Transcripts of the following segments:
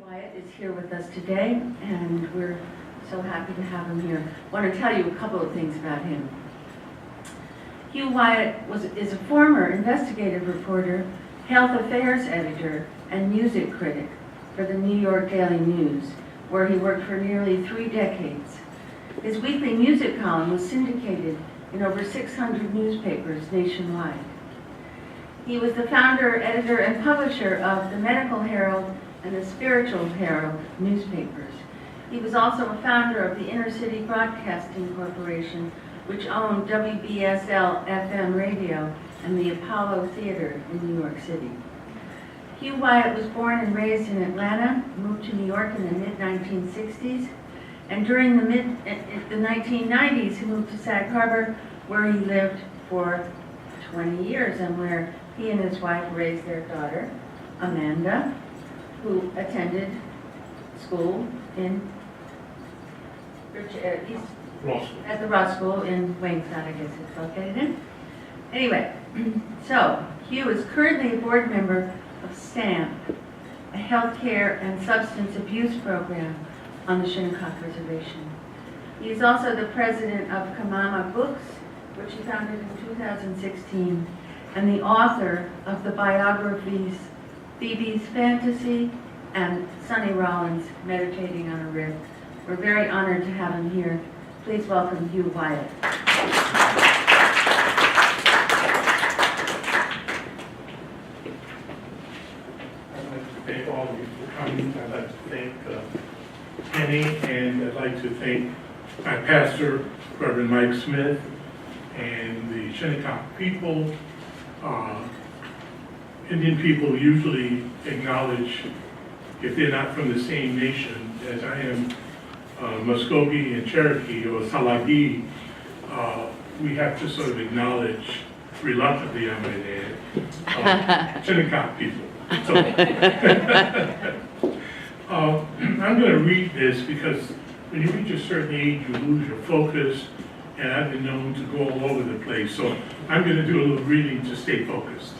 Wyatt is here with us today, and we're so happy to have him here. I want to tell you a couple of things about him. Hugh Wyatt is a former investigative reporter, health affairs editor, and music critic for the New York Daily News, where he worked for nearly 3 decades. His weekly music column was syndicated in over 600 newspapers nationwide. He was the founder, editor, and publisher of the Medical Herald and the Spiritual Herald newspapers. He was also a founder of the Inner City Broadcasting Corporation, which owned WBSL-FM radio and the Apollo Theater in New York City. Hugh Wyatt was born and raised in Atlanta, moved to New York in the mid-1960s, and during the 1990s he moved to Sag Harbor, where he lived for 20 years and where he and his wife raised their daughter, Amanda, who attended school in at the Ross School in Wayneside, I guess it's located in. Anyway, so Hugh is currently a board member of STAMP, a healthcare and substance abuse program on the Shinnecock Reservation. He is also the president of Kamama Books, which he founded in 2016, and the author of the biographies Phoebe's Fantasy and Sonny Rollins, Meditating on a Riff. We're very honored to have him here. Please welcome Hugh Wyatt. I'd like to thank all of you for coming. I'd like to thank Penny, and I'd like to thank my pastor, Reverend Mike Smith, and the Shinnecock people. Indian people usually acknowledge, if they're not from the same nation as I am, Muskogee and Cherokee, or Salagi, we have to sort of acknowledge, reluctantly I might add, Shinnecock people. So, I'm going to read this because when you reach a certain age, you lose your focus, and I've been known to go all over the place. So I'm going to do a little reading to stay focused.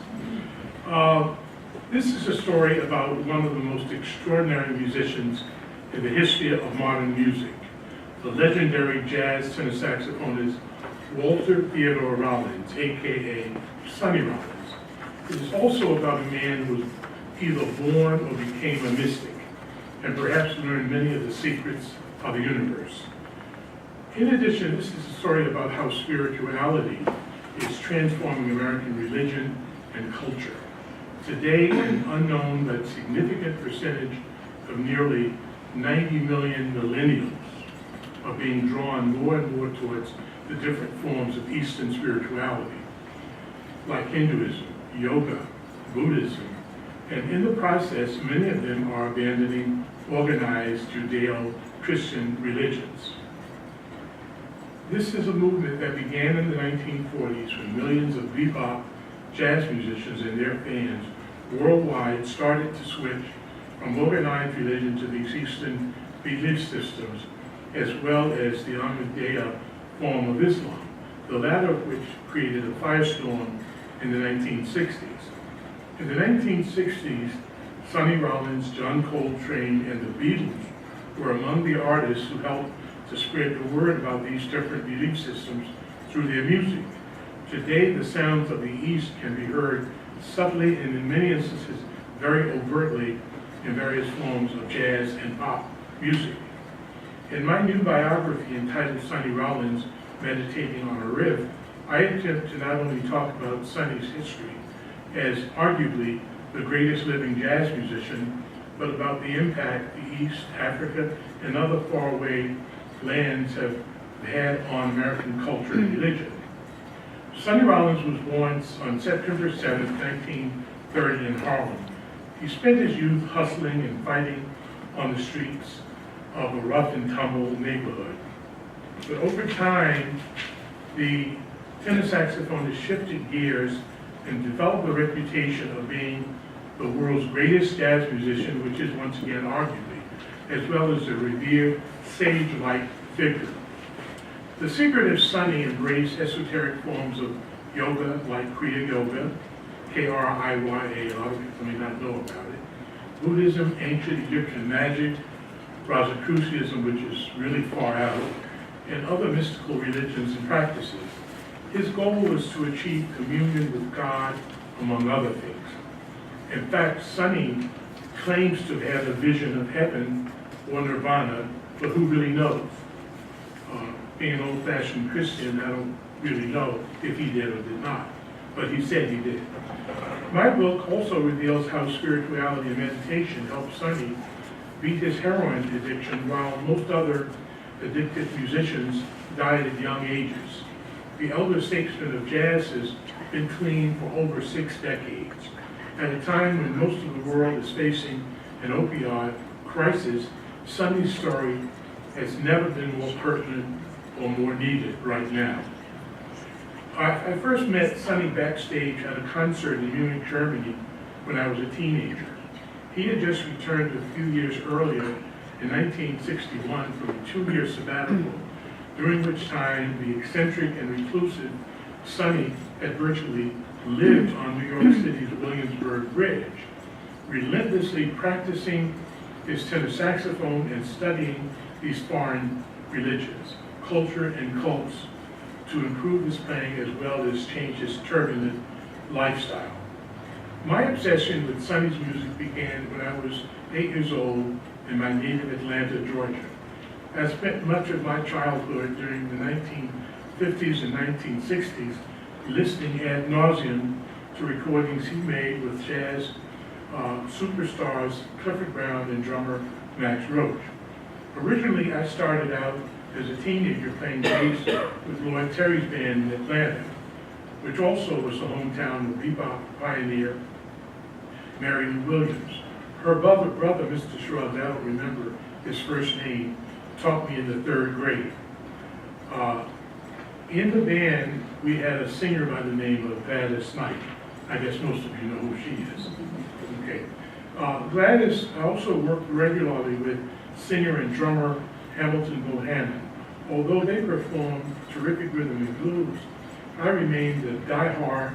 This is a story about one of the most extraordinary musicians in the history of modern music, the legendary jazz tenor saxophonist Walter Theodore Rollins, aka Sonny Rollins. It is also about a man who was either born or became a mystic, and perhaps learned many of the secrets of the universe. In addition, this is a story about how spirituality is transforming American religion and culture. Today, an unknown but significant percentage of nearly 90 million millennials are being drawn more and more towards the different forms of Eastern spirituality, like Hinduism, yoga, Buddhism, and in the process, many of them are abandoning organized Judeo-Christian religions. This is a movement that began in the 1940s when millions of bebop jazz musicians and their fans worldwide started to switch from organized religion to these Eastern belief systems, as well as the Ahmadiyya form of Islam, the latter of which created a firestorm in the 1960s. In the 1960s, Sonny Rollins, John Coltrane, and the Beatles were among the artists who helped to spread the word about these different belief systems through their music. Today, the sounds of the East can be heard subtly and in many instances very overtly in various forms of jazz and pop music. In my new biography entitled Sonny Rollins, Meditating on a Riff, I attempt to not only talk about Sonny's history as arguably the greatest living jazz musician, but about the impact the East, Africa, and other faraway lands have had on American culture and religion. Sonny Rollins was born on September 7, 1930 in Harlem. He spent his youth hustling and fighting on the streets of a rough and tumble neighborhood. But over time, the tenor saxophonist shifted gears and developed a reputation of being the world's greatest jazz musician, which is once again arguably, as well as a revered sage-like figure. The secret of Sonny embraced esoteric forms of yoga like Kriya Yoga, K-R-I-Y-A, a lot of people may not know about it, Buddhism, ancient Egyptian magic, Rosicrucianism, which is really far out, and other mystical religions and practices. His goal was to achieve communion with God, among other things. In fact, Sonny claims to have had a vision of heaven or nirvana, but who really knows? Being an old-fashioned Christian, I don't really know if he did or did not, but he said he did. My book also reveals how spirituality and meditation helped Sonny beat his heroin addiction while most other addicted musicians died at young ages. The elder statesman of jazz has been clean for over 6 decades. At a time when most of the world is facing an opioid crisis, Sonny's story has never been more pertinent or more needed right now. I first met Sonny backstage at a concert in Munich, Germany when I was a teenager. He had just returned a few years earlier in 1961 from a 2-year sabbatical, during which time the eccentric and reclusive Sonny had virtually lived on New York City's Williamsburg Bridge, relentlessly practicing his tenor saxophone and studying these foreign religions, culture, and cults to improve his playing as well as change his turbulent lifestyle. My obsession with Sonny's music began when I was 8 years old in my native Atlanta, Georgia. I spent much of my childhood during the 1950s and 1960s listening ad nauseum to recordings he made with jazz superstars Clifford Brown and drummer Max Roach. Originally, I started out as a teenager playing bass with Lloyd Terry's band in Atlanta, which also was the hometown of bebop pioneer Mary Lou Williams. Her brother, Mr. Shrug, I don't remember his first name, taught me in the 3rd grade. In the band, we had a singer by the name of Gladys Knight. I guess most of you know who she is. Okay. Gladys also worked regularly with singer and drummer Hamilton Bohannon. Although they performed terrific rhythm and blues, I remained a die-hard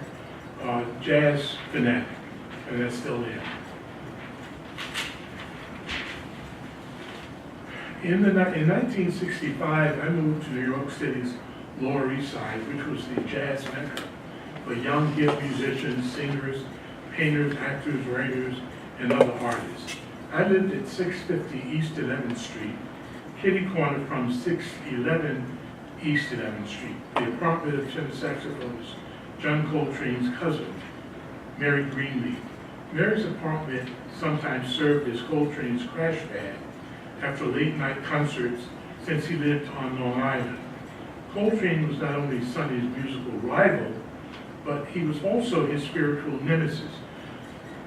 jazz fanatic, and I still am. In 1965, I moved to New York City's Lower East Side, which was the jazz mecca for young, hip musicians, singers, painters, actors, writers, and other artists. I lived at 650 East 11th Street, kitty corner from 611 East 11th Street, the apartment of tenor saxophonist John Coltrane's cousin, Mary Greenleaf. Mary's apartment sometimes served as Coltrane's crash pad after late-night concerts since he lived on Long Island. Coltrane was not only Sonny's musical rival, but he was also his spiritual nemesis,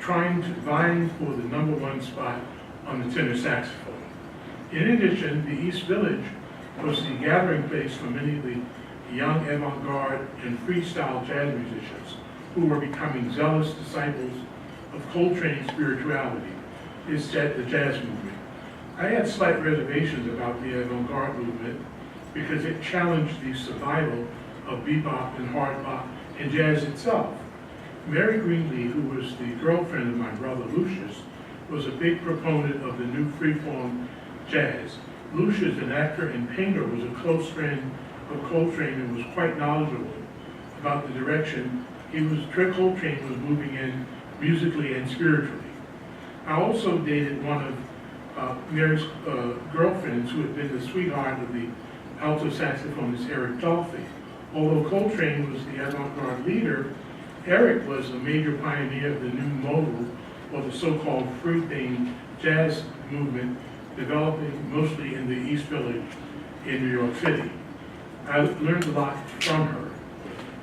vying for the #1 spot on the tenor saxophone. In addition, the East Village was the gathering place for many of the young avant-garde and freestyle jazz musicians who were becoming zealous disciples of Coltrane's spirituality, the jazz movement. I had slight reservations about the avant-garde movement because it challenged the survival of bebop and hard bop and jazz itself. Mary Greenleaf, who was the girlfriend of my brother Lucius, was a big proponent of the new freeform jazz. Lucius, an actor and painter, was a close friend of Coltrane and was quite knowledgeable about the direction Coltrane was moving in musically and spiritually. I also dated one of Mary's girlfriends who had been the sweetheart of the alto saxophonist Eric Dolphy. Although Coltrane was the avant-garde leader, Eric was a major pioneer of the new modal, or the so-called free-themed jazz movement, developing mostly in the East Village in New York City. I learned a lot from her.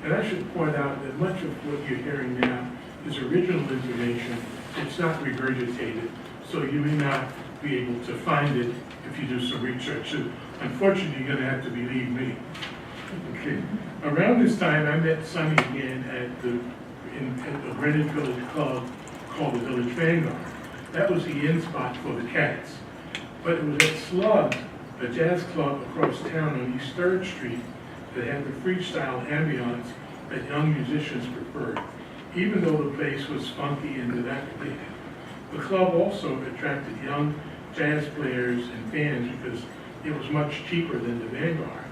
And I should point out that much of what you're hearing now is original information. It's not regurgitated, so you may not be able to find it if you do some research. So unfortunately, you're going to have to believe me. Okay. Around this time, I met Sonny again at the Greenwich Village club called the Village Vanguard. That was the in spot for the cats. But it was at Slug, a jazz club across town on East 3rd Street, that had the freestyle ambiance that young musicians preferred, even though the place was funky and dilapidated. The club also attracted young jazz players and fans because it was much cheaper than the Vanguard,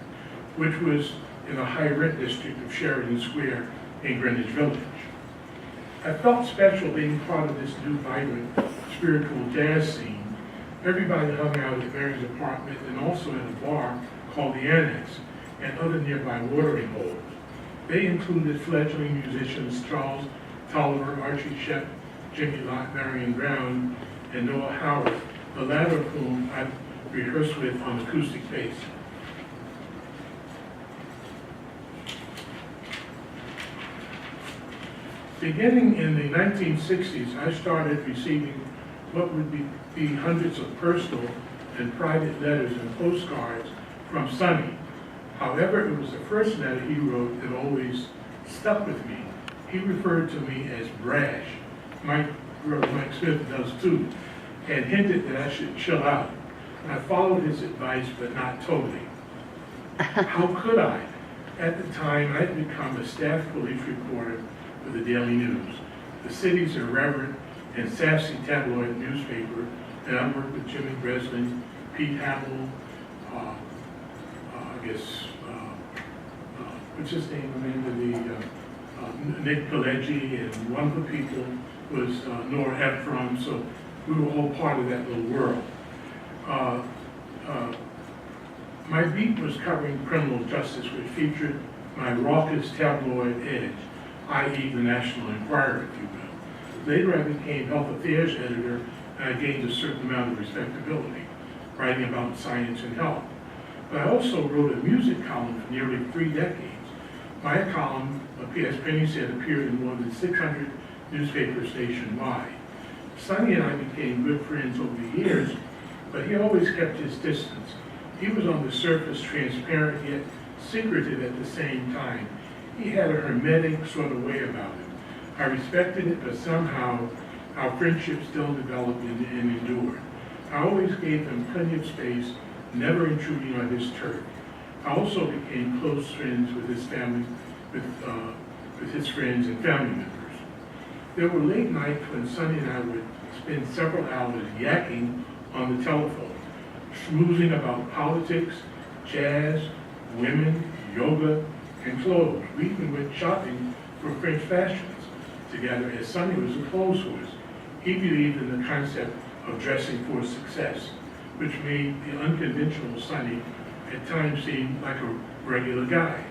which was in the high-rent district of Sheridan Square in Greenwich Village. I felt special being part of this new, vibrant, spiritual jazz scene. Everybody hung out at Mary's apartment and also at a bar called the Annex and other nearby watering holes. They included fledgling musicians Charles Tolliver, Archie Shepp, Jimmy Lott, Marion Brown, and Noah Howard, the latter of whom I rehearsed with on acoustic bass. Beginning in the 1960s, I started receiving what would be hundreds of personal and private letters and postcards from Sonny. However, it was the first letter he wrote that always stuck with me. He referred to me as brash. Mike Smith does too, and hinted that I should chill out. I followed his advice, but not totally. How could I? At the time, I'd become a staff police reporter for the Daily News, the city's irreverent and sassy tabloid newspaper, and I worked with Jimmy Breslin, Pete Hamill, what's his name, Amanda, Nick Pileggi, and one of the people was Nora Ephron, so we were all part of that little world. My beat was covering criminal justice, which featured my raucous tabloid edge, i.e. the National Enquirer, if you will. Later I became health affairs editor, and I gained a certain amount of respectability, writing about science and health. But I also wrote a music column for nearly 3 decades. My column, as Penny said, appeared in more than 600 newspapers nationwide. Sonny and I became good friends over the years, but he always kept his distance. He was on the surface transparent yet secretive at the same time. He had a hermetic sort of way about him. I respected it, but somehow our friendship still developed and endured. I always gave him plenty of space, never intruding on his turf. I also became close friends with his family, with his friends and family members. There were late nights when Sonny and I would spend several hours yakking on the telephone, schmoozing about politics, jazz, women, yoga, and clothes. We even went shopping for French fashions together, as Sonny was a clothes horse. He believed in the concept of dressing for success, which made the unconventional Sonny at times seem like a regular guy.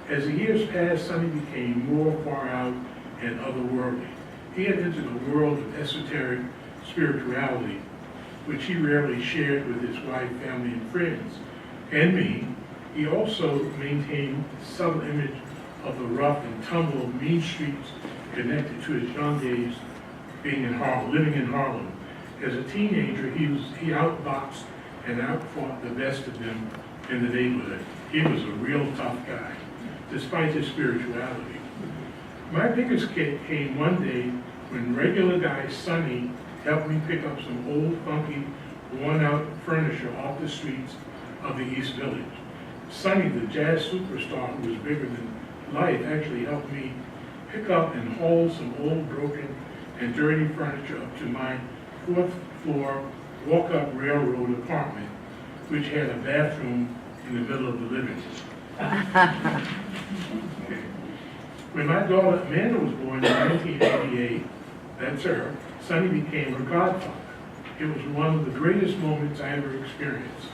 As the years passed, Sonny became more far out and otherworldly. He had entered a world of esoteric spirituality, which he rarely shared with his wife, family, and friends, and me. He also maintained the subtle image of the rough and tumble of mean streets connected to his young days being in Harlem, living in Harlem. As a teenager, he outboxed and outfought the best of them in the neighborhood. He was a real tough guy, despite his spirituality. My biggest kick came one day when regular guy Sonny helped me pick up some old, funky, worn-out furniture off the streets of the East Village. Sonny, the jazz superstar who was bigger than life, actually helped me pick up and haul some old, broken, and dirty furniture up to my 4th floor walk-up railroad apartment, which had a bathroom in the middle of the living room. When my daughter Amanda was born in 1988, that's her, Sonny became her godfather. It was one of the greatest moments I ever experienced.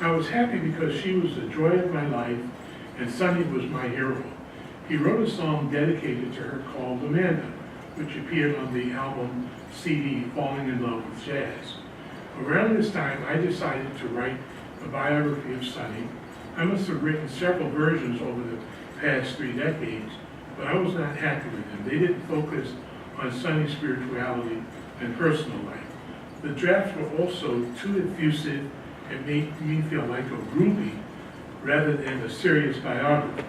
I was happy because she was the joy of my life, and Sonny was my hero. He wrote a song dedicated to her called Amanda, which appeared on the album CD Falling in Love with Jazz. Around this time, I decided to write a biography of Sonny. I must have written several versions over the past 3 decades, but I was not happy with them. They didn't focus on Sonny's spirituality and personal life. The drafts were also too effusive and made me feel like a groupie rather than a serious biographer.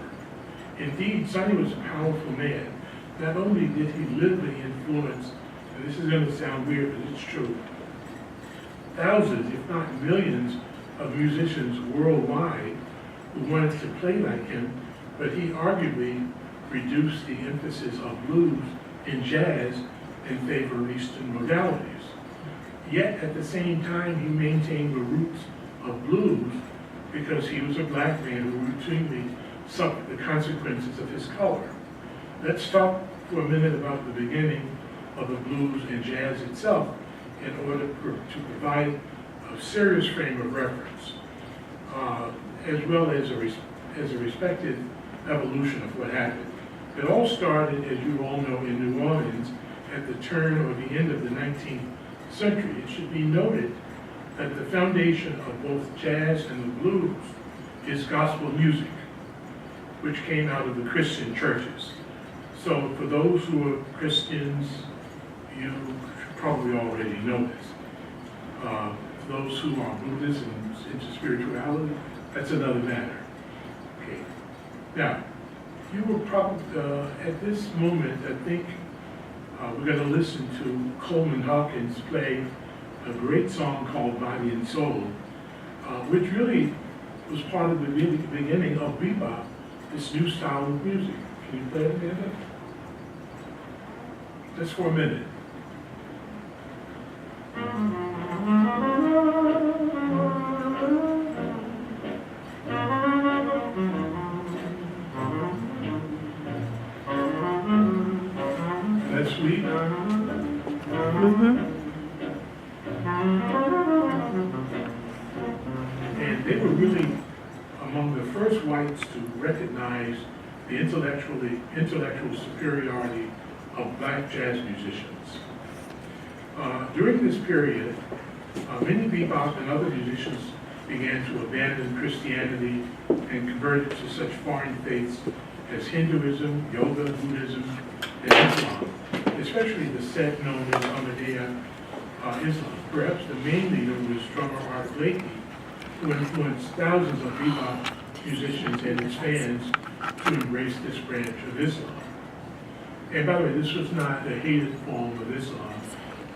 Indeed, Sonny was a powerful man. Not only did he literally influence, and this is going to sound weird, but it's true, thousands, if not millions, of musicians worldwide who wanted to play like him, but he arguably reduced the emphasis of blues in jazz in favor of Eastern modalities. Yet, at the same time, he maintained the roots of blues because he was a black man who routinely suffered the consequences of his color. Let's talk for a minute about the beginning of the blues and jazz itself in order to provide a serious frame of reference, as well as a respective evolution of what happened. It all started, as you all know, in New Orleans at the turn or the end of the 19th century. It should be noted that the foundation of both jazz and the blues is gospel music, which came out of the Christian churches. So for those who are Christians, you probably already know this. Those who are Buddhists and into spirituality, that's another matter. Okay. Now, you will probably, at this moment, I think we're going to listen to Coleman Hawkins play a great song called Body and Soul, which really was part of the beginning of bebop, this new style of music. Can you play it, Amanda? Just for a minute. That's sweet. And they were really among the first whites to recognize the intellectual superiority of black jazz musicians. During this period, many bebop and other musicians began to abandon Christianity and converted to such foreign faiths as Hinduism, yoga, Buddhism, and Islam, especially the sect known as Ahmadiyya Islam. Perhaps the main leader was drummer Art Blakey, who influenced thousands of bebop musicians and his fans to embrace this branch of Islam. And by the way, this was not a hated form of Islam.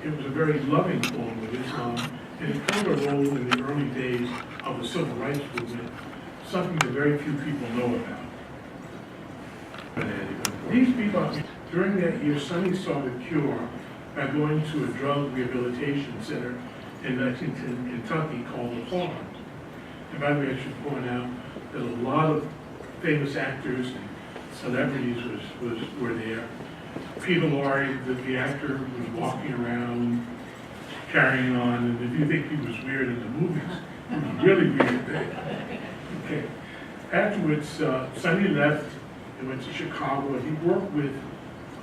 It was a very loving form of Islam, and it played a role in the early days of the civil rights movement, something that very few people know about. These bebop, during that year, Sonny sought a cure by going to a drug rehabilitation center in Lexington, Kentucky called the Farm. And by the way, I should point out that a lot of famous actors and celebrities were there. Peter Lorre, the actor, was walking around, carrying on, and if you think he was weird in the movies, he was really weird. Okay. Afterwards, Sonny left and went to Chicago, and he worked with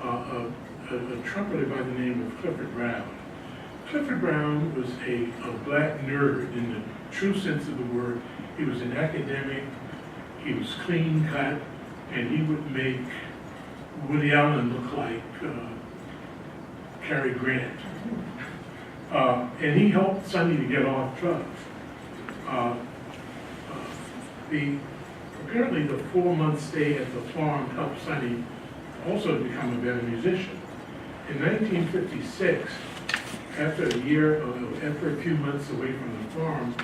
a trumpeter by the name of Clifford Brown. Clifford Brown was a black nerd in the true sense of the word. He was an academic, he was clean cut, and he would make Woody Allen look like Cary Grant. And he helped Sonny to get off drugs. Apparently the 4-month stay at the farm helped Sonny also to become a better musician. In 1956, after a few months away from the farm,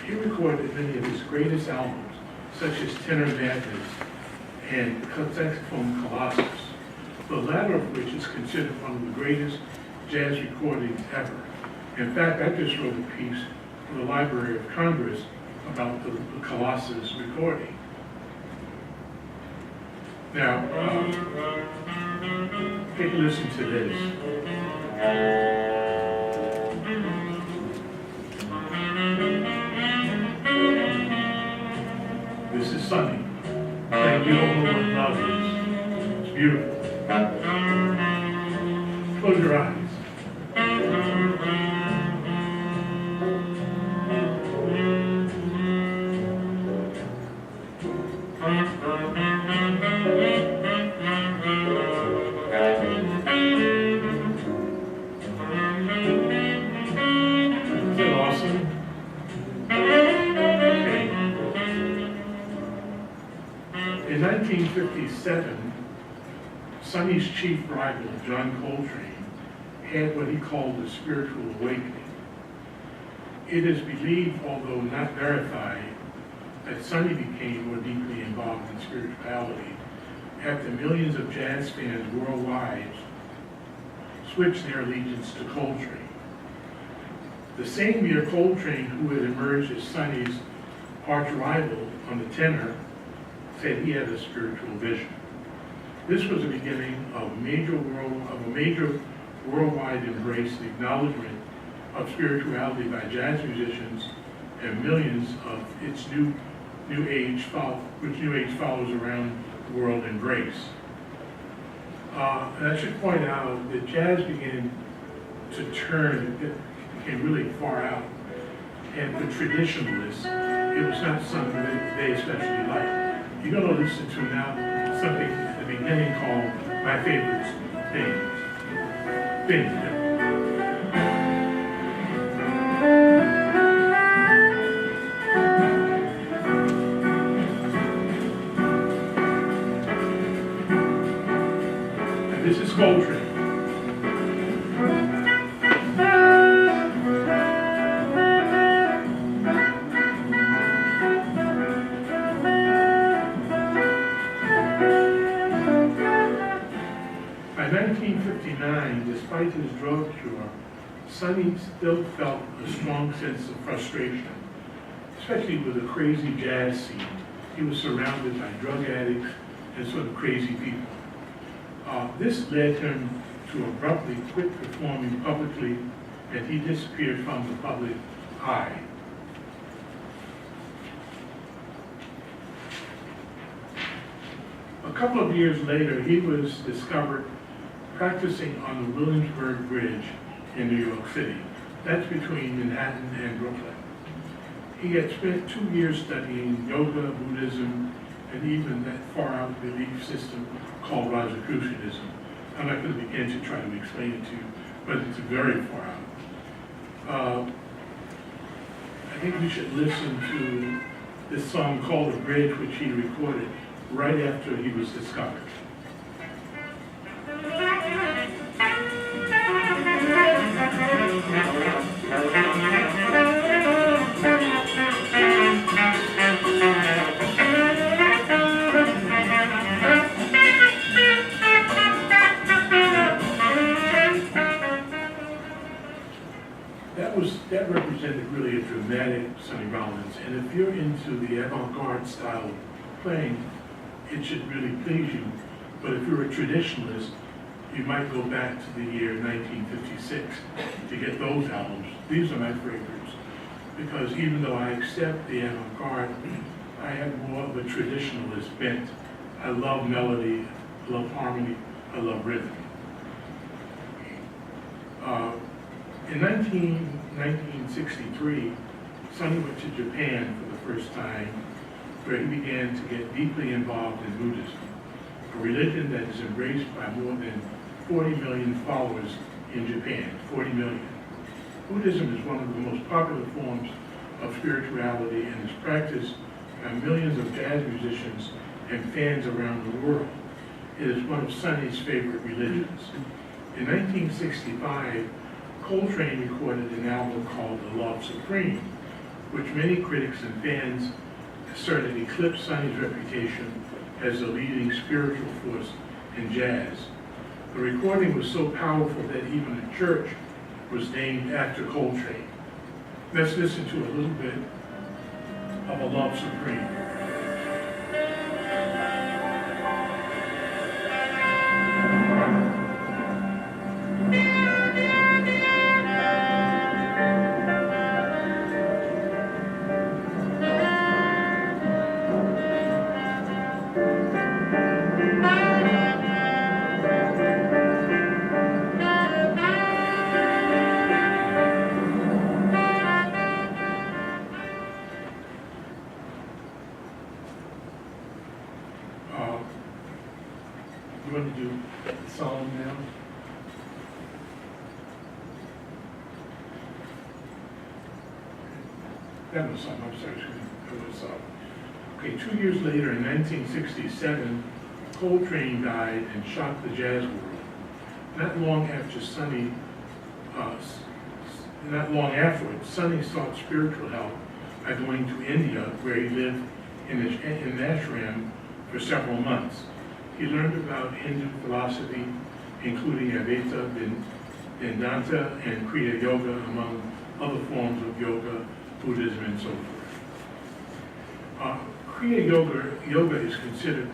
he recorded many of his greatest albums, such as Tenor Madness and Saxophone Colossus, the latter of which is considered one of the greatest jazz recordings ever. In fact, I just wrote a piece for the Library of Congress about the Colossus recording. Now, take a listen to this. This is Sonny, saying you don't know what love is. It's beautiful. Close your eyes. Isn't it awesome? Okay. In 1957, Sonny's chief rival, John Coltrane, had what he called a spiritual awakening. It is believed, although not verified, that Sonny became more deeply involved in spirituality after millions of jazz fans worldwide switched their allegiance to Coltrane. The same year, Coltrane, who had emerged as Sonny's arch rival on the tenor, said he had a spiritual vision. This was the beginning of a major worldwide embrace and acknowledgement of spirituality by jazz musicians and millions of its New Age follows around the world embrace. And I should point out that jazz began to turn, it became really far out. And for traditionalists, it was not something that they especially liked. You're going to listen to now something at the beginning called My Favorite Thing. This is Coltrane. By 1959, despite his drug cure, Sonny still felt a strong sense of frustration, especially with the crazy jazz scene. He was surrounded by drug addicts and sort of crazy people. This led him to abruptly quit performing publicly, and he disappeared from the public eye. A couple of years later, he was discovered practicing on the Williamsburg Bridge in New York City. That's between Manhattan and Brooklyn. He had spent 2 years studying yoga, Buddhism, and even that far-out belief system called Rosicrucianism. I'm not going to begin to try to explain it to you, but it's very far out. I think we should listen to this song called The Bridge, which he recorded right after he was discovered. That represented really a dramatic Sonny Rollins, and if you're into the avant-garde style of playing, it should really please you. But if you're a traditionalist, you might go back to the year 1956 to get those albums. These are my favorites, because even though I accept the avant-garde, I have more of a traditionalist bent. I love melody, I love harmony, I love rhythm. In 1963, Sonny went to Japan for the first time, where he began to get deeply involved in Buddhism, a religion that is embraced by more than 40 million followers in Japan, 40 million. Buddhism is one of the most popular forms of spirituality and is practiced by millions of jazz musicians and fans around the world. It is one of Sonny's favorite religions. In 1965, Coltrane recorded an album called The Love Supreme, which many critics and fans asserted eclipsed Sonny's reputation as the leading spiritual force in jazz. The recording was so powerful that even a church was named after Coltrane. Let's listen to a little bit of A Love Supreme. You want to do the song now? That was something, I'm sorry, that was okay, 2 years later in 1967, Coltrane died and shocked the jazz world. Not long afterwards, Sonny sought spiritual help by going to India, where he lived in an ashram for several months. He learned about Hindu philosophy, including Advaita Vedanta and Kriya Yoga, among other forms of yoga, Buddhism, and so forth. Kriya yoga is considered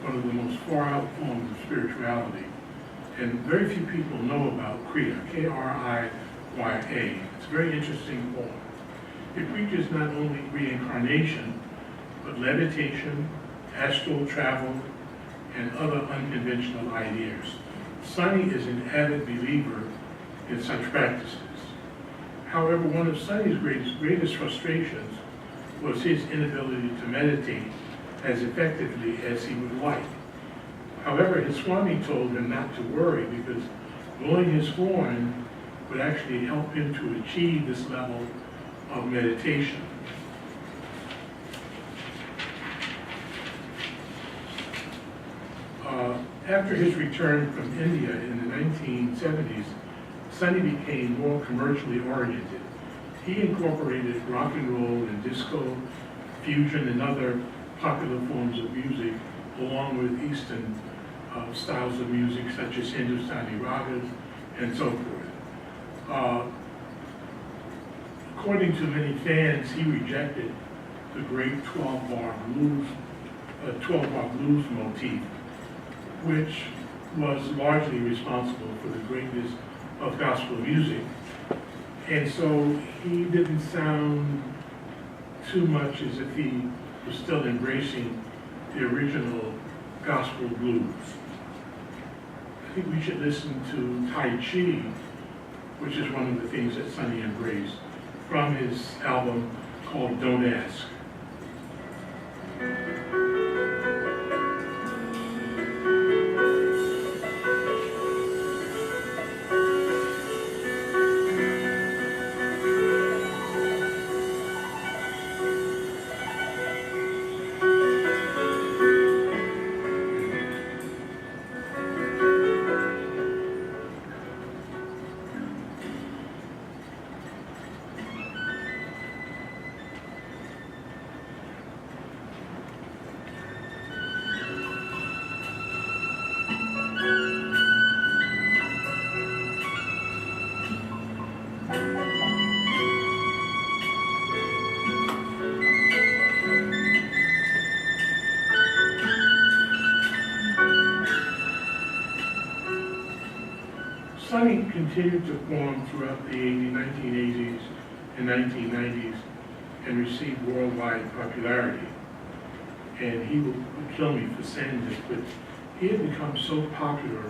one of the most far-out forms of spirituality, and very few people know about Kriya, K-R-I-Y-A. It's a very interesting form. It preaches not only reincarnation, but levitation, astral travel, and other unconventional ideas. Sunny is an avid believer in such practices. However, one of Sunny's greatest frustrations was his inability to meditate as effectively as he would like. However, his Swami told him not to worry because blowing his horn would actually help him to achieve this level of meditation. After his return from India in the 1970s, Sunny became more commercially oriented. He incorporated rock and roll and disco, fusion, and other popular forms of music, along with Eastern styles of music such as Hindustani ragas and so forth. According to many fans, he rejected the great 12-bar blues motif, which was largely responsible for the greatness of gospel music. And so he didn't sound too much as if he was still embracing the original gospel blues. I think we should listen to Tai Chi, which is one of the things that Sunny embraced, from his album called Don't Ask. Sunny continued to form throughout the 1980s and 1990s and received worldwide popularity. And he would kill me for saying this, but he had become so popular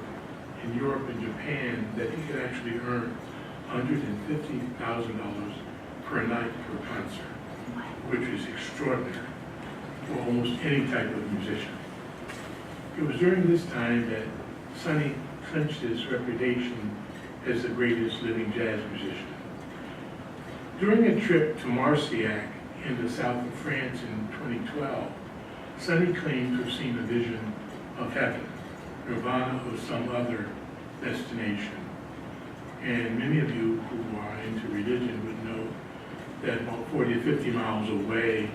in Europe and Japan that he could actually earn $150,000 per night per concert, which is extraordinary for almost any type of musician. It was during this time that Sunny clinched his reputation as the greatest living jazz musician. During a trip to Marcillac in the south of France in 2012, Sunny claimed to have seen a vision of heaven, nirvana, or some other destination. And many of you who are into religion would know that about 40 or 50 miles away,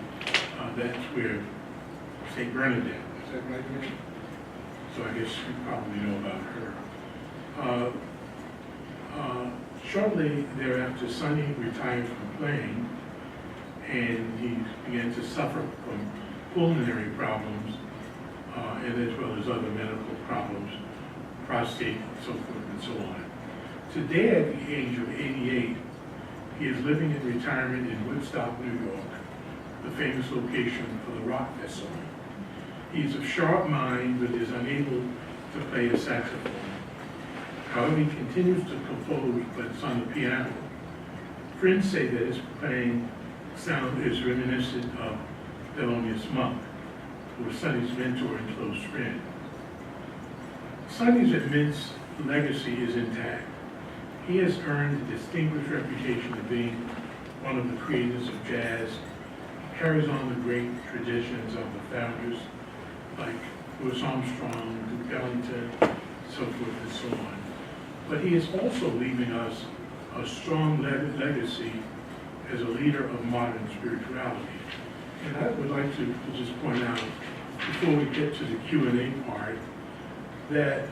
that's where St. Bernadette, is that right, Nick? So I guess you probably know about her. Shortly thereafter, Sunny retired from playing, and he began to suffer from pulmonary problems, and as well as other medical problems, prostate, and so forth and so on. Today, at the age of 88, he is living in retirement in Woodstock, New York, the famous location for the rock festival. He is of sharp mind, but is unable to play a saxophone. However, he continues to compose, but it's on the piano. Friends say that his playing sound is reminiscent of Thelonious Monk, who was Sunny's mentor and close friend. Sunny's immense legacy is intact. He has earned a distinguished reputation of being one of the creators of jazz, carries on the great traditions of the founders like Louis Armstrong, Duke Ellington, so forth and so on. But he is also leaving us a strong legacy as a leader of modern spirituality. And I would like to just point out, before we get to the Q&A part, that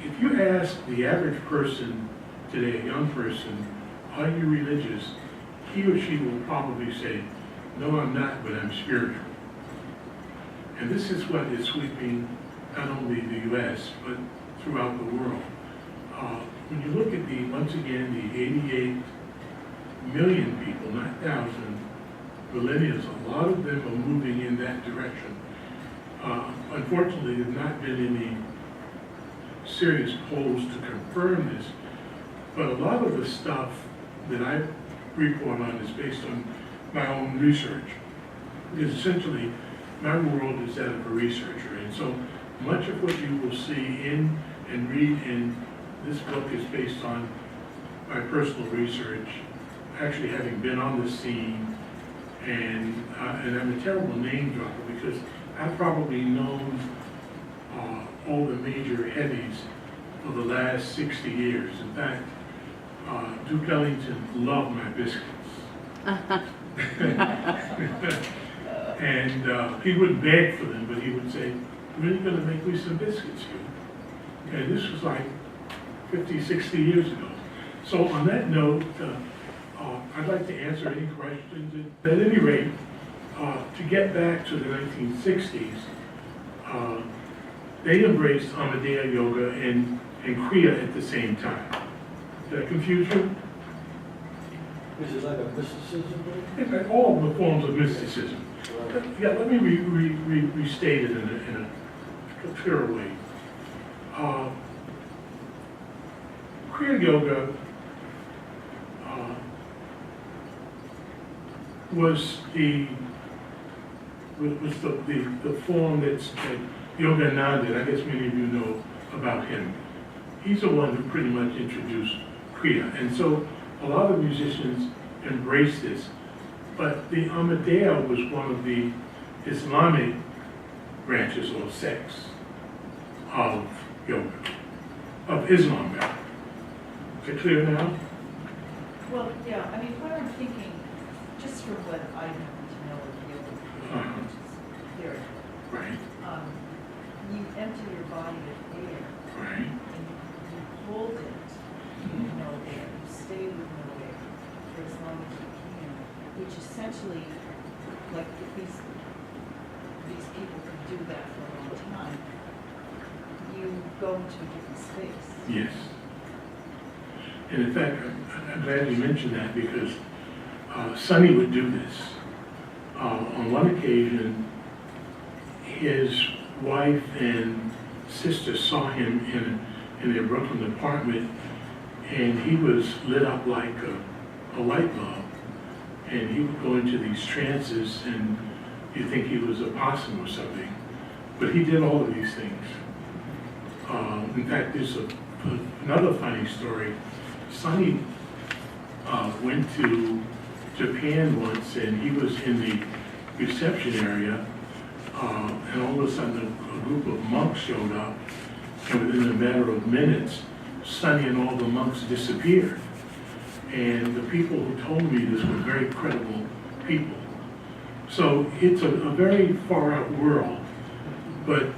if you ask the average person today, a young person, are you religious? He or she will probably say, no, I'm not, but I'm spiritual. And this is what is sweeping not only the U.S., but throughout the world. When you look at once again, the 88 million people, not thousand, millennials, a lot of them are moving in that direction. Unfortunately, there have not been any serious polls to confirm this, but a lot of the stuff that I report on is based on my own research. Because essentially, my world is that of a researcher, and so much of what you will see in and read in this book is based on my personal research, actually having been on the scene, and I'm a terrible name dropper because I've probably known all the major heavies for the last 60 years. In fact, Duke Ellington loved my biscuits. And he wouldn't beg for them, but he would say, when are you going to make me some biscuits, Hugh? And this was like 50, 60 years ago. So on that note, I'd like to answer any questions. At any rate, to get back to the 1960s, they embraced Amadea Yoga and Kriya at the same time. Did I confuse you? Is it like a mysticism? It's like all the forms of mysticism. Yeah, let me restate it in a clearer way. Kriya Yoga was the form that Yogananda, I guess many of you know about him. He's the one who pretty much introduced Kriya. And so a lot of musicians embraced this. But the Amadea was one of the Islamic branches or sects of yoga, of Islam rather. Is it clear now? Well, yeah, I mean, what I'm thinking, just from what I happen to know of yoga, which is very Right, you empty your body of air, right. and you hold it with no air, you stay with no air for as long as you can, which essentially, like if these people can do that for a long time, you go into a different space. Yes. And in fact, I'm glad you mentioned that because Sonny would do this. On one occasion, his wife and sister saw him in their Brooklyn apartment, and he was lit up like a light bulb. And he would go into these trances, and you'd think he was a possum or something. But he did all of these things. In fact, there's another funny story. Sonny went to Japan once, and he was in the reception area, and all of a sudden a group of monks showed up, and within a matter of minutes, Sonny and all the monks disappeared. And the people who told me this were very credible people. So it's a very far out world, but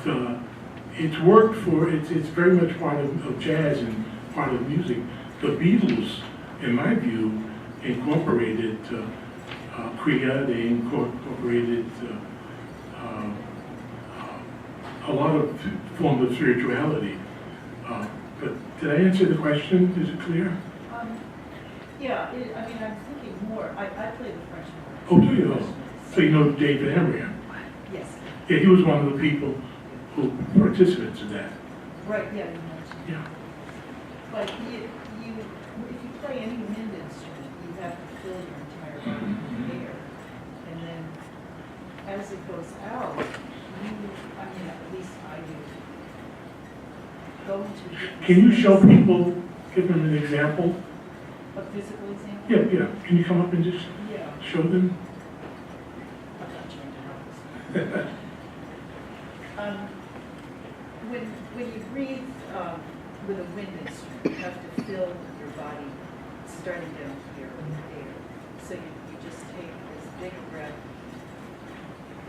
it's worked for, it's very much part of jazz and part of music. The Beatles, in my view, incorporated Kriya, they incorporated a lot of forms of spirituality. But did I answer the question? Is it clear? Yeah, I mean, I'm thinking more, I play the French horn. Oh, do you? So you know David Emery? Yes. Yeah, he was one of the people who participants in that. Right, yeah, you mentioned. Yeah. But if you play any wind instrument, you have to fill your entire body with air. And then as it goes out, I mean, at least I do, go into different Can you states. show people, give them an example? A physical example? Yeah, yeah. Can you come up and just Yeah. show them? I'm not trying to help us. When you breathe with a wind instrument, you have to fill your body starting down here with air. So you just take this big breath,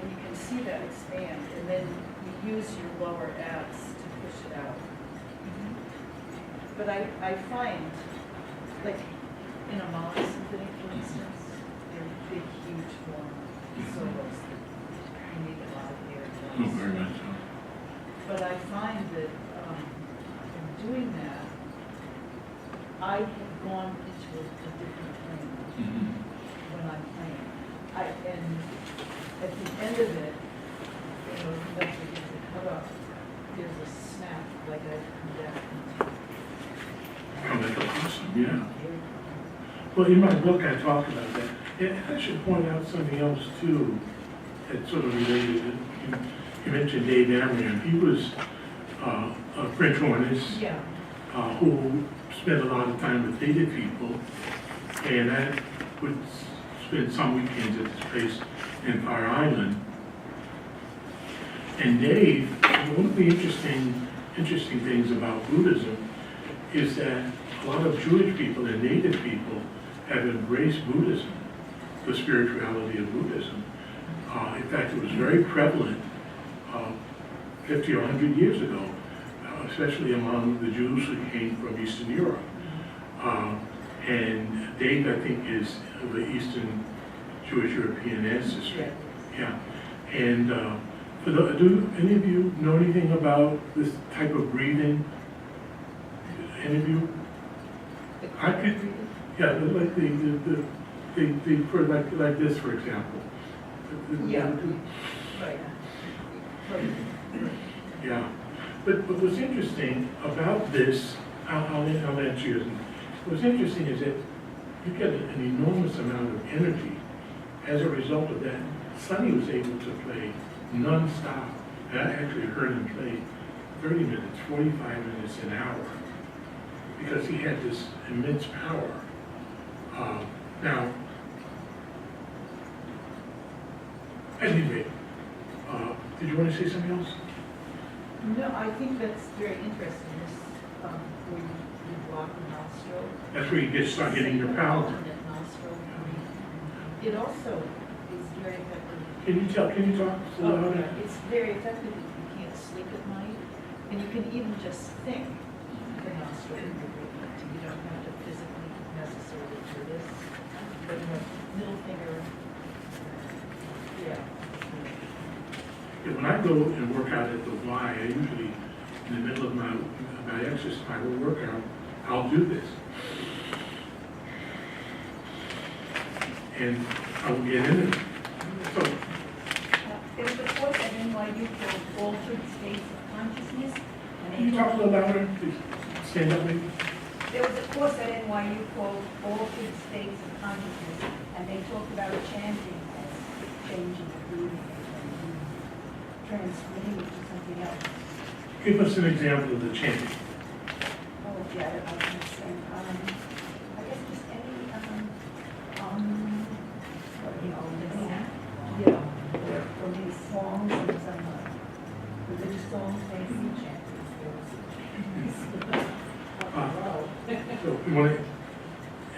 and you can see that expand, and then you use your lower abs to push it out. But I find like, in a Mahler symphony, for instance, they're big, huge form solos that you need a lot of air and Oh, voice. very much so. But I find that in doing that, I have gone into a different plane Mhm. when I'm playing. And at the end of it, you know, like we get the cut off, there's a snap, like I come back into. Oh, that's awesome, yeah. Well, in my book, I talk about that. And I should point out something else too, that's sort of related. You mentioned Dave Amrian. He was a French hornist Yeah. who spent a lot of time with Native people, and I would spend some weekends at this place in Fire Island. And Dave, one of the interesting things about Buddhism is that a lot of Jewish people and Native people have embraced Buddhism, the spirituality of Buddhism. In fact, it was very prevalent 50 or 100 years ago, especially among the Jews who came from Eastern Europe. And Dave, I think, is of the Eastern Jewish European ancestry. Yeah. And do any of you know anything about this type of breathing? Any of you? I could, yeah, like the for like this, for example. Yeah. Right. Right. Yeah. But what's interesting about this, I'll answer yours. What's interesting is that you get an enormous amount of energy as a result of that. Sonny was able to play non-stop. And I actually heard him play 30 minutes, 45 minutes, an hour, because he had this immense power. Now, anyway, did you want to say something else? No, I think that's very interesting, this, where you block the nostril. That's where you start getting your power. Alternate nostril. It also is very effective. Can you talk a little louder? It's very effective if you can't sleep at night, and you can even just think the nostril in your breathing. You don't have to physically necessarily do this, but your middle finger, yeah. Yeah, when I go and work out at the Y, I usually, in the middle of my exercise, my workout, I'll do this. And I will get in it. So, There was a course at NYU called Altered States of Consciousness. And can you talk a little louder? Please stand up, maybe. There was a course at NYU called Altered States of Consciousness, and they talked about chanting as changing the breathing and transmitting it to something else. Give us an example of the chanting. Oh, yeah, I was going to say, I guess just any, yeah, or these songs and some religious songs, maybe chanting. So, you want to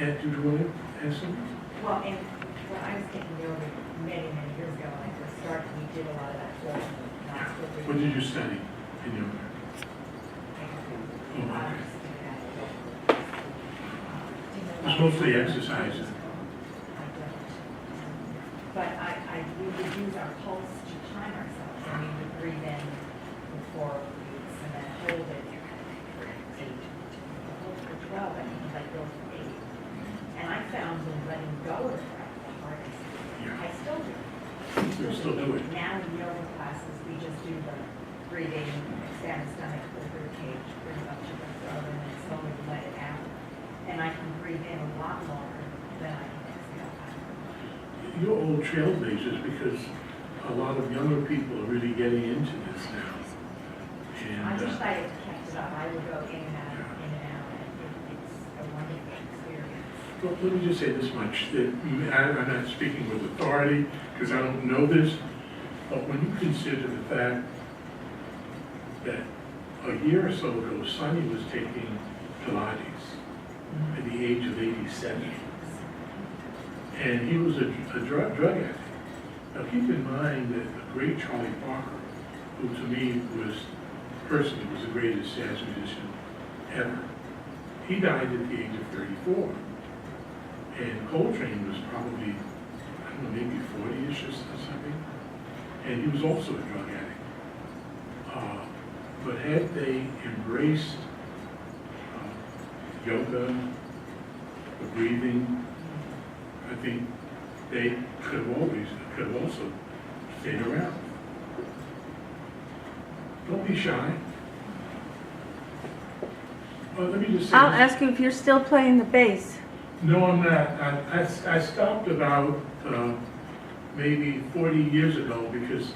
add, do you want to add something? Well, and when I was taking yoga many, many years ago, when I first started, we did a lot of that form of nostril breathing. What did you study in yoga? Oh, okay. It's mostly exercises. But we would use our pulse to time ourselves, and we would breathe in for 4 weeks and then hold it for 8. Hold for 12, and then let go for 8. And I found when letting go of the breath the hardest. Yeah. I still do. You still do it. Now in yoga classes, we just do the breathing, expand the stomach, pull through the cage, bring it up to the throat, and then slowly let it out. And I can breathe in a lot longer than I can exhale out. You're all trailblazers because a lot of younger people are really getting into this now. I And wish I had kept it up. I would go in and out, and it's a wonderful experience. well, let me just say this much, that I'm not speaking with authority because I don't know this, but when you consider the fact that a year or so ago, Sonny was taking Pilates at the age of 87. And he was a drug addict. Now keep in mind that the great Charlie Parker, who to me was personally was the greatest jazz musician ever, he died at the age of 34. And Coltrane was probably, I don't know, maybe 40-ish or something. And he was also a drug addict. But had they embraced yoga, the breathing, I think they could have also stayed around. Don't be shy. Let me just say I'll this. ask you if you're still playing the bass. No, I'm not. I stopped about maybe 40 years ago because,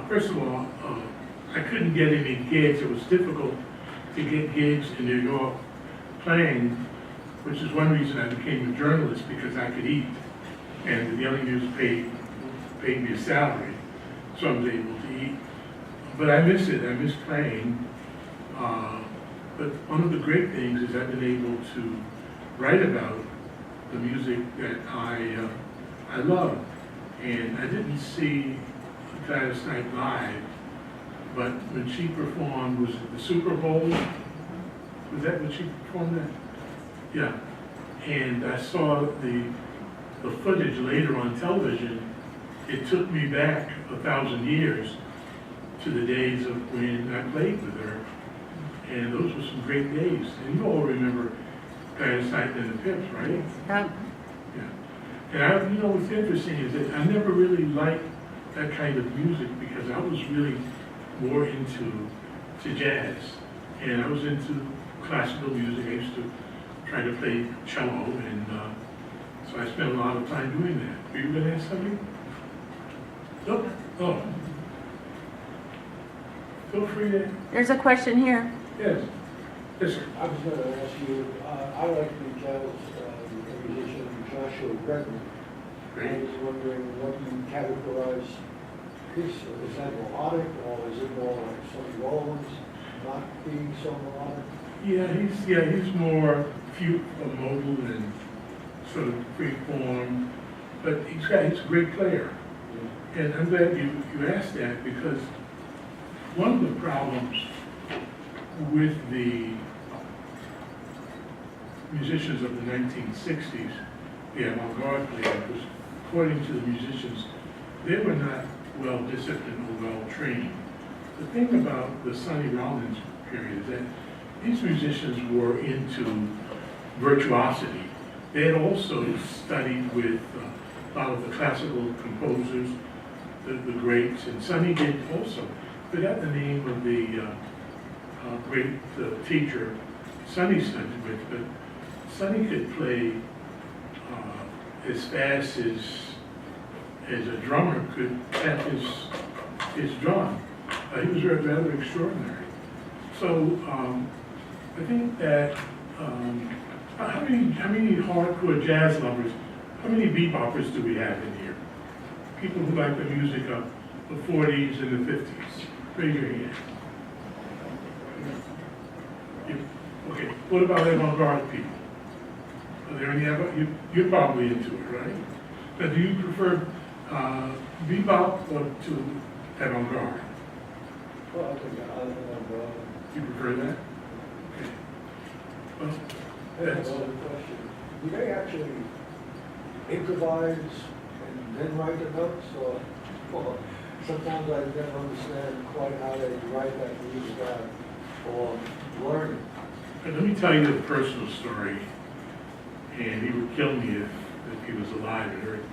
first of all, I couldn't get any gigs. It was difficult to get gigs in New York playing, which is one reason I became a journalist, because I could eat. And the Daily News paid me a salary, so I was able to eat. But I miss it. I miss playing. But one of the great things is I've been able to write about the music that I love. And I didn't see Gladys Knight live, but when she performed, was it the Super Bowl? Was that when she performed that? Yeah. And I saw the footage later on television. It took me back 1,000 years to the days of when I played with her. And those were some great days. And you all remember Gladys Knight and the Pips, right? Yeah. Yeah. And what's interesting is that I never really liked that kind of music because I was really more into jazz. And I was into classical music. I used to try to play cello, and so I spent a lot of time doing that. Were you going to ask something? No? Oh. Feel free to. There's a question here. Yes. Yes, sir. I was going to ask you, I like the jazz musician Joshua Redman. I Great. was wondering what you categorize his, is that melodic or is it more like Sonny Rollins not being so melodic? He's more modal and sort of free form, but he's a great player. And I'm glad you asked that, because one of the problems with the musicians of the 1960s, the avant-garde players, was, according to the musicians, they were not well disciplined or well trained. The thing about the Sonny Rollins period is that these musicians were into virtuosity. They had also studied with a lot of the classical composers, the greats, and Sonny did also. I forgot the name of the great teacher Sonny studied with, but Sonny could play as fast as a drummer could tap his drum. He was rather extraordinary. So I think that how many hardcore jazz lovers, how many beboppers do we have in here? People who like the music of the 40s and the 50s. Raise your hand. Okay, what about avant-garde people? Are there any you're probably into it, right? Now, do you prefer bebop or to avant-garde? Well, I think You prefer that? Okay. Well, that's another question. Do they actually improvise and then write the notes, or sometimes I never understand quite how they write that music out or learn it? Let me tell you a personal story, and he would kill me if he was alive and heard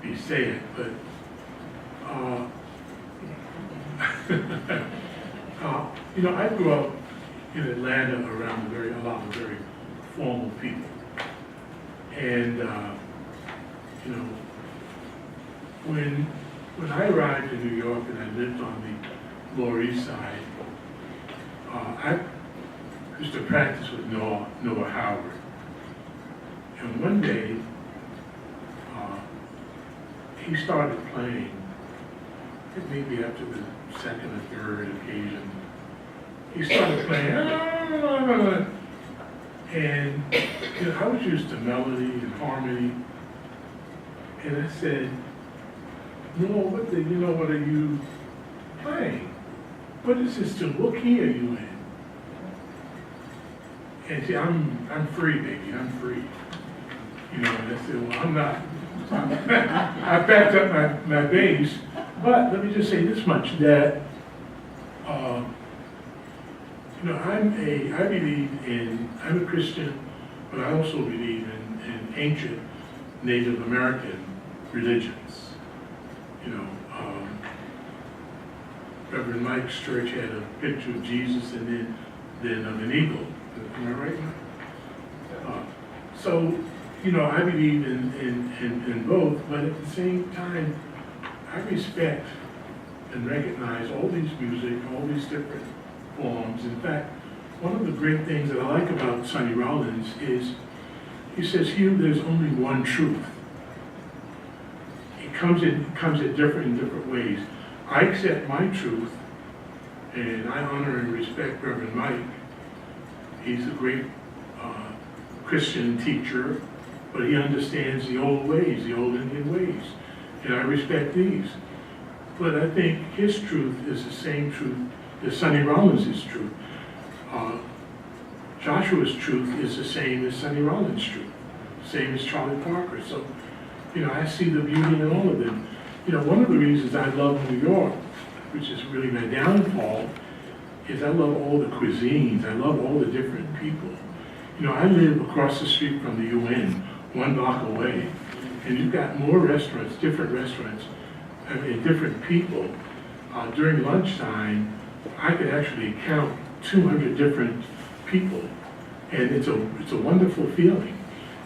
me say it, but I grew up in Atlanta around a lot of very formal people. And, when I arrived in New York and I lived on the Lower East Side, I used to practice with Noah Howard. And one day, he started playing, I think maybe after the second or third occasion. He started playing, and I was used to melody and harmony. And I said, "No, what are you playing? What is this tune? What key are you in?" And see, I'm free, baby, I'm free. You know, and I said, well, I'm not. I backed up my base, but let me just say this much, that, you know, I'm a Christian, but I also believe in ancient Native American religions. You know, Reverend Mike's church had a picture of Jesus and then of an eagle. Am I right? So, you know, I believe in both, but at the same time, I respect and recognize all these music, all these different forms. In fact, one of the great things that I like about Sonny Rollins is he says, Hugh, there's only one truth. It comes in different ways. I accept my truth, and I honor and respect Reverend Mike. He's a great Christian teacher, but he understands the old ways, the old Indian ways, and I respect these. But I think his truth is the same truth as Sonny Rollins' truth. Joshua's truth is the same as Sonny Rollins' truth, same as Charlie Parker. So, you know, I see the beauty in all of them. You know, one of the reasons I love New York, which is really my downfall, is I love all the cuisines. I love all the different people. You know, I live across the street from the UN, 1 block away, and you've got more restaurants, different restaurants, I mean, different people. During lunchtime, I could actually count 200 different people, and it's a wonderful feeling.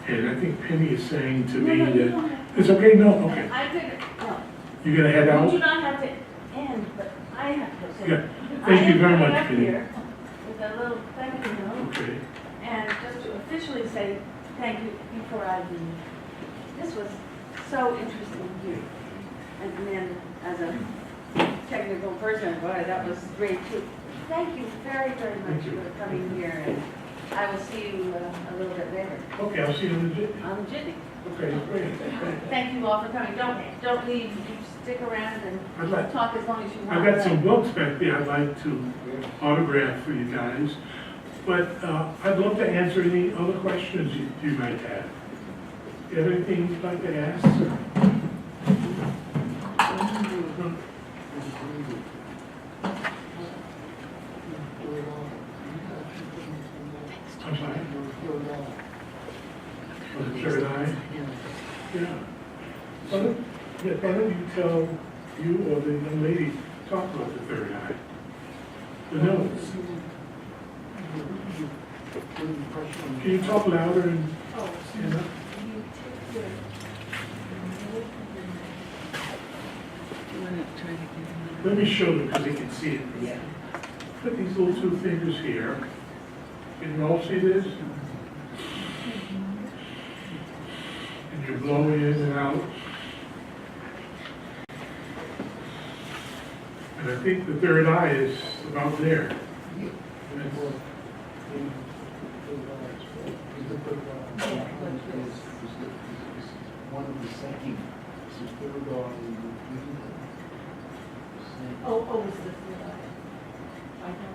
And I think Penny is saying to me that, it's okay, no, okay. I could, no. You're gonna head You out? do not have to end, but I have to say. Yeah. Thank you very much, I am Penny. coming up here with a little thank you note, Okay. and just to officially say thank you before I leave. This was so interesting here. And then, as a technical person, boy, that was great too. Thank you very, very much Thank you. for coming here, and I will see you a little bit later Okay, I'll see you in the gym. on the jitney. Okay, great. Thank you all for coming. Don't leave. You stick around and I'd like, talk as long as you want. I've got some books back there I'd like to autograph for you guys, but I'd love to answer any other questions you might have. You have anything you'd like to ask? I'm sorry? Oh, the third eye? Yeah. Why don't you tell you or the young lady, talk about the third eye? The nose. Can you talk louder and stand up? Let me show them because they can see it. Yeah. Put these little 2 fingers here. Can you all see this? And you're blowing in and out. And I think the third eye is about there. One of the second, this is third eye. Oh, it's the third eye. I don't know.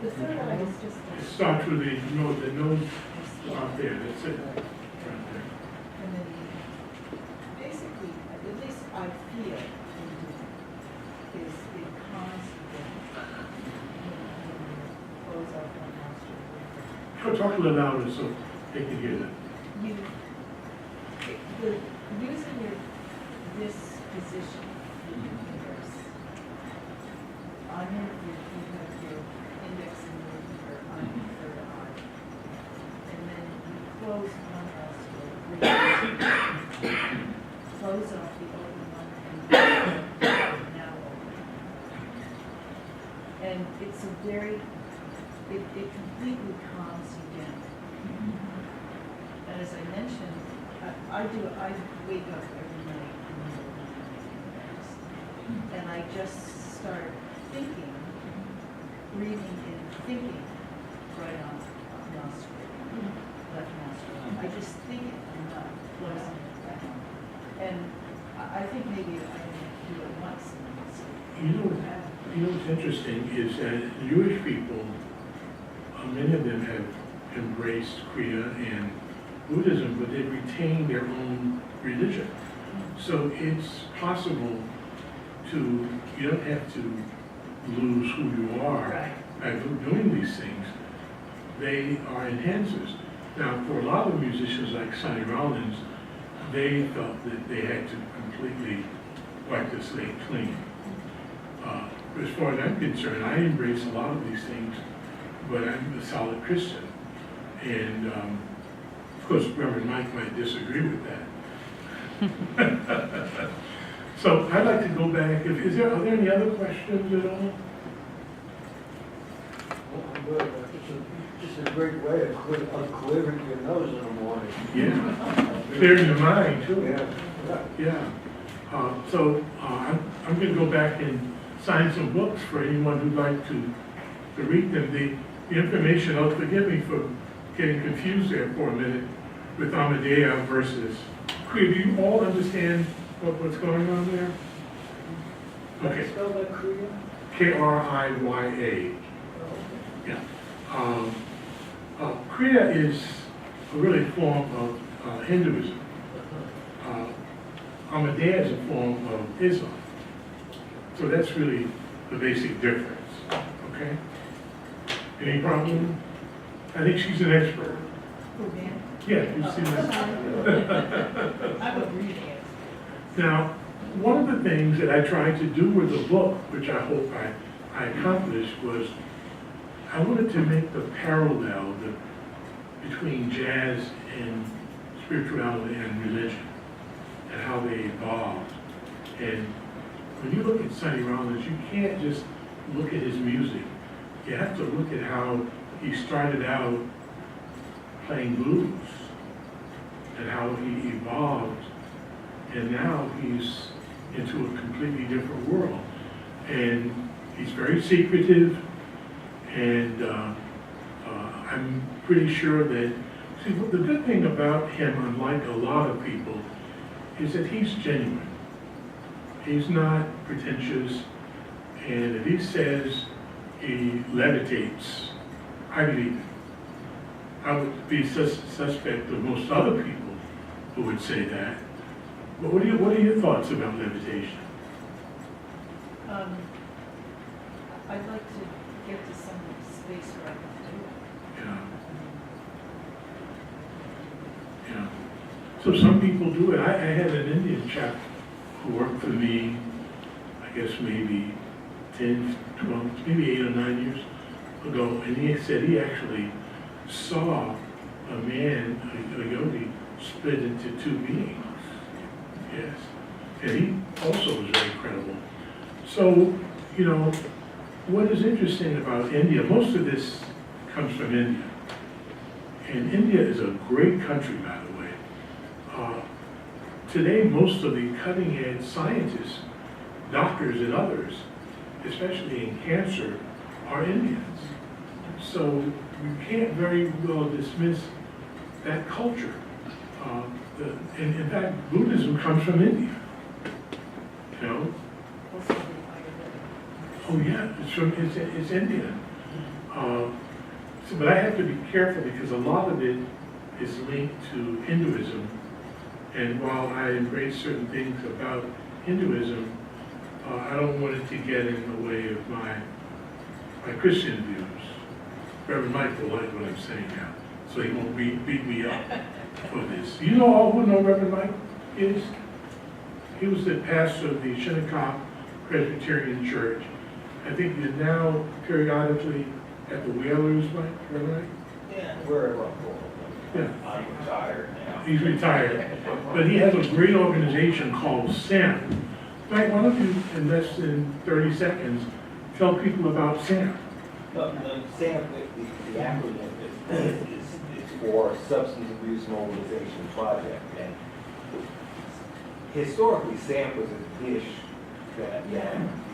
The third eye is just. It starts with the nose out there, that's it. Right there. And then basically, at least I feel, is it constantly close up one nostril. Talk a little louder so they can hear that. Using this position, you have your index and your on your third eye. And then you close one nostril, close off the open one, and now open. And it's a very, it completely calms you down. And as I mentioned, I wake up every night in the middle of the night, and I just start thinking, breathing and thinking right on nostril, left nostril. I just think it, I'm not closing it down. And I think maybe I can do it once and then see. You know what's interesting is that Jewish people many of them have embraced Kriya and Buddhism, but they've retained their own religion. So it's possible to, you don't have to lose who you are by doing these things. They are enhancers. Now, for a lot of musicians like Sonny Rollins, they felt that they had to completely wipe the slate clean. As far as I'm concerned, I embrace a lot of these things, but I'm a solid Christian. And of course, Reverend Mike might disagree with that. So I'd like to go back. Are there any other questions at all? Well, I'm good. It's just a great way of clearing your nose in the morning. Yeah, clearing your mind too. Yeah. Yeah. I'm going to go back and sign some books for anyone who'd like to read them. The information, forgive me for getting confused there for a minute with Amadea versus Kriya. Do you all understand what's going on there? Okay. Spell that Kriya? Kriya. Yeah. Kriya is a really form of Hinduism. Amadea is a form of Islam. So that's really the basic difference. Okay? Any problem? I think she's an expert. Who, Dan? Yeah, you've seen this. I would read it. Now, one of the things that I tried to do with the book, which I hope I accomplished, was I wanted to make the parallel between jazz and spirituality and religion and how they evolved. And when you look at Sonny Rollins, you can't just look at his music. You have to look at how he started out playing blues and how he evolved, and now he's into a completely different world. And he's very secretive, and I'm pretty sure that, see, the good thing about him, unlike a lot of people, is that he's genuine. He's not pretentious, and if he says he levitates, I believe it. I would be suspect of most other people who would say that. But what are your thoughts about levitation? I'd like to get to some space where I can do it. Yeah. Yeah. So some people do it. I had an Indian chap who worked for me, I guess maybe 10, 12, maybe 8 or 9 years ago, and he said he actually saw a man, a yogi, split into two beings. Yes. And he also was very credible. So, you know, what is interesting about India, most of this comes from India. And India is a great country, by the way. Today, most of the cutting-edge scientists, doctors and others, especially in cancer, are Indians. So you can't very well dismiss that culture. And in fact, Buddhism comes from India. You know? Also, the Ayurveda. Oh yeah, it's Indian. But I have to be careful because a lot of it is linked to Hinduism. And while I embrace certain things about Hinduism, I don't want it to get in the way of my Christian views. Reverend Mike will like what I'm saying now, so he won't beat me up for this. You know all who know Reverend Mike is? He was the pastor of the Shinnecock Presbyterian Church. I think he's now periodically at the Whalers, Mike, right? Yeah, wherever I'm going. Yeah. I'm retired now. He's retired. But he has a great organization called SAM. Mike, why don't you, in less than 30 seconds, tell people about SAM? SAM, the acronym is for Substance Abuse Mobilization Project. And historically, SAM was a dish that the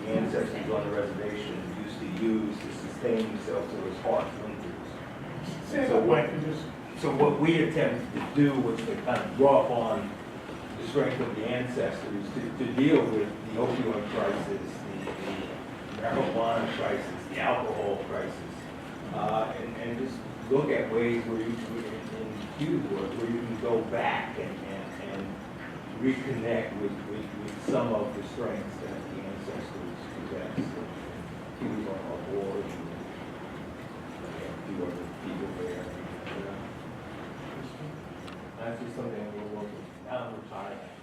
ancestors on the reservation used to use to sustain themselves through those harsh winters. So what we attempted to do was to kind of draw upon the strength of the ancestors to deal with the opioid crisis, the marijuana crisis, the alcohol crisis, and just look at ways where you, in Q's work, where you can go back and reconnect with some of the strengths that the ancestors possessed. Q's on our board, and a few other people there. That's just something we're working, now I'm retired.